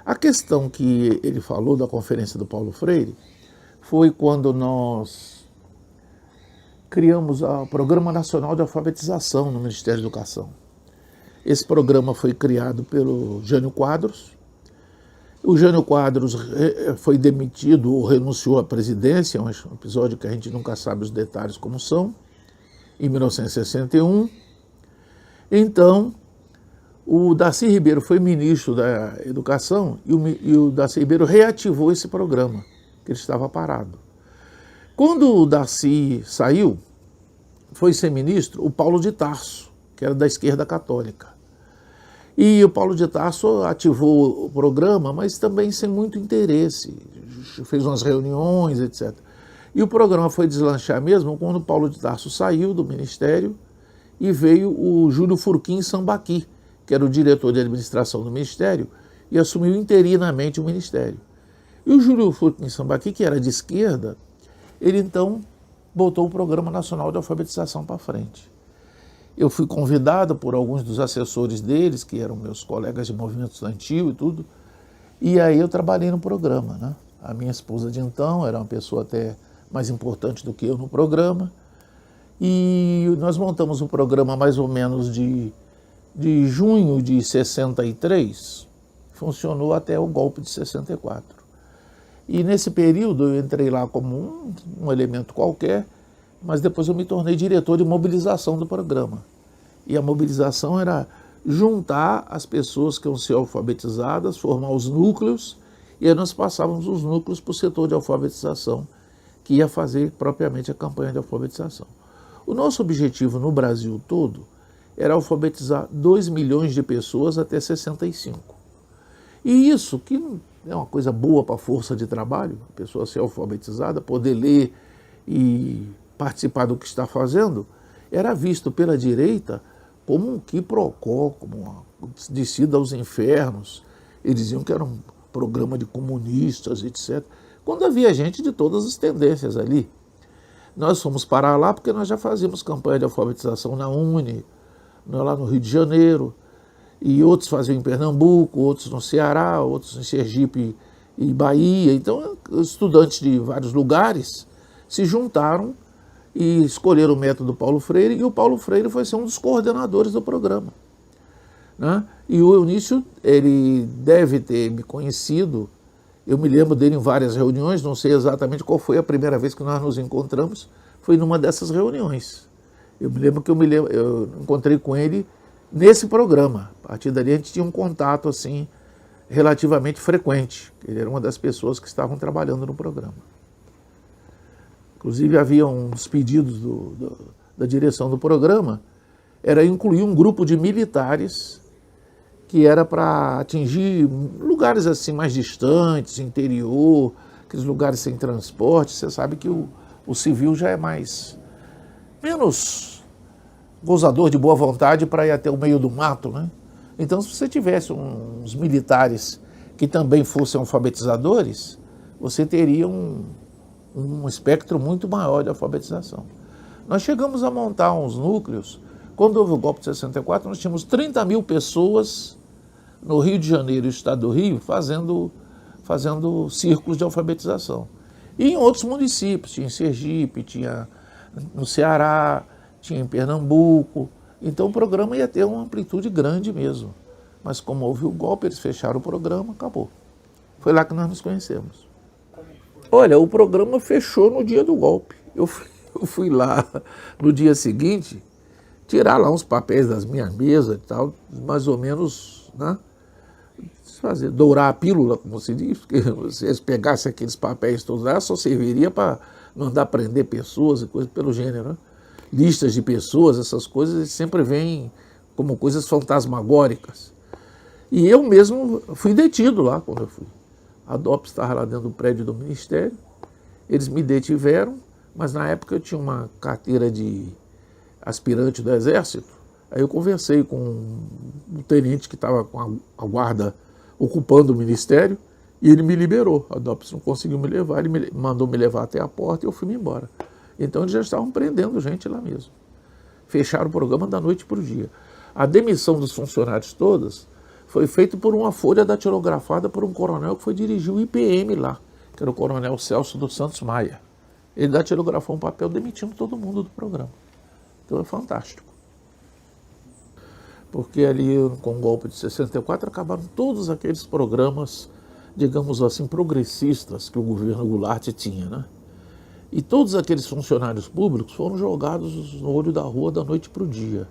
A questão que ele falou da conferência do Paulo Freire foi quando nós criamos o Programa Nacional de Alfabetização no Ministério da Educação. Esse programa foi criado pelo Jânio Quadros. O Jânio Quadros foi demitido ou renunciou à presidência, um episódio que a gente nunca sabe os detalhes como são, em 1961. Então, o Darcy Ribeiro foi ministro da Educação e o Darcy Ribeiro reativou esse programa, que ele estava parado. Quando o Darcy saiu, foi ser ministro o Paulo de Tarso, que era da esquerda católica. E o Paulo de Tarso ativou o programa, mas também sem muito interesse. Fez umas reuniões, etc. E o programa foi deslanchar mesmo quando o Paulo de Tarso saiu do ministério e veio o Júlio Furquim Sambaqui, que era o diretor de administração do ministério, e assumiu interinamente o ministério. E o Júlio Furquim Sambaqui, que era de esquerda, ele então botou o Programa Nacional de Alfabetização para frente. Eu fui convidado por alguns dos assessores deles, que eram meus colegas de movimento estudantil e tudo, e aí eu trabalhei no programa, né? A minha esposa de então era uma pessoa até mais importante do que eu no programa, e nós montamos um programa mais ou menos de junho de 63, funcionou até o golpe de 64. E nesse período eu entrei lá como um elemento qualquer, mas depois eu me tornei diretor de mobilização do programa. E a mobilização era juntar as pessoas que iam ser alfabetizadas, formar os núcleos, e aí nós passávamos os núcleos para o setor de alfabetização, que ia fazer propriamente a campanha de alfabetização. O nosso objetivo no Brasil todo era alfabetizar 2 milhões de pessoas até 65. E isso, que é uma coisa boa para a força de trabalho, a pessoa ser alfabetizada, poder ler e participar do que está fazendo, era visto pela direita como um quiprocó, como uma descida aos infernos. Eles diziam que era um programa de comunistas, etc. Quando havia gente de todas as tendências ali. Nós fomos parar lá porque nós já fazíamos campanha de alfabetização na UNE, lá no Rio de Janeiro, e outros faziam em Pernambuco, outros no Ceará, outros em Sergipe e Bahia. Então, estudantes de vários lugares se juntaram e escolheram o método Paulo Freire, e o Paulo Freire foi ser um dos coordenadores do programa, né? E o Eunício, ele deve ter me conhecido, eu me lembro dele em várias reuniões, não sei exatamente qual foi a primeira vez que nós nos encontramos, foi numa dessas reuniões. Eu me lembro que eu encontrei com ele nesse programa. A partir dali a gente tinha um contato assim relativamente frequente. Ele era uma das pessoas que estavam trabalhando no programa. Inclusive havia uns pedidos da direção do programa, era incluir um grupo de militares que era para atingir lugares assim mais distantes, interior, aqueles lugares sem transporte. Você sabe que o civil já é menos gozador de boa vontade para ir até o meio do mato, né? Então, se você tivesse uns militares que também fossem alfabetizadores, você teria um espectro muito maior de alfabetização. Nós chegamos a montar uns núcleos. Quando houve o golpe de 64, nós tínhamos 30 mil pessoas no Rio de Janeiro e estado do Rio fazendo círculos de alfabetização. E em outros municípios, tinha em Sergipe, tinha no Ceará, tinha em Pernambuco. Então o programa ia ter uma amplitude grande mesmo. Mas como houve o golpe, eles fecharam o programa, acabou. Foi lá que nós nos conhecemos. Olha, o programa fechou no dia do golpe. Eu fui lá no dia seguinte, tirar lá uns papéis das minhas mesas e tal, mais ou menos, né? Dourar a pílula, como se diz, porque se eles pegassem aqueles papéis todos lá, só serviria para mandar prender pessoas e coisas pelo gênero, né? Listas de pessoas, essas coisas sempre vêm como coisas fantasmagóricas. E eu mesmo fui detido lá quando eu fui. A DOPS estava lá dentro do prédio do Ministério, eles me detiveram, mas na época eu tinha uma carteira de aspirante do Exército. Aí eu conversei com um tenente que estava com a guarda ocupando o Ministério, e ele me liberou. A DOPS não conseguiu me levar, ele mandou me levar até a porta e eu fui embora. Então eles já estavam prendendo gente lá mesmo. Fecharam o programa da noite para o dia. A demissão dos funcionários todas foi feito por uma folha datilografada por um coronel que foi dirigir o IPM lá, que era o coronel Celso dos Santos Maia. Ele datilografou um papel demitindo todo mundo do programa. Então é fantástico. Porque ali, com o golpe de 64, acabaram todos aqueles programas, digamos assim, progressistas que o governo Goulart tinha, né? E todos aqueles funcionários públicos foram jogados no olho da rua da noite para o dia.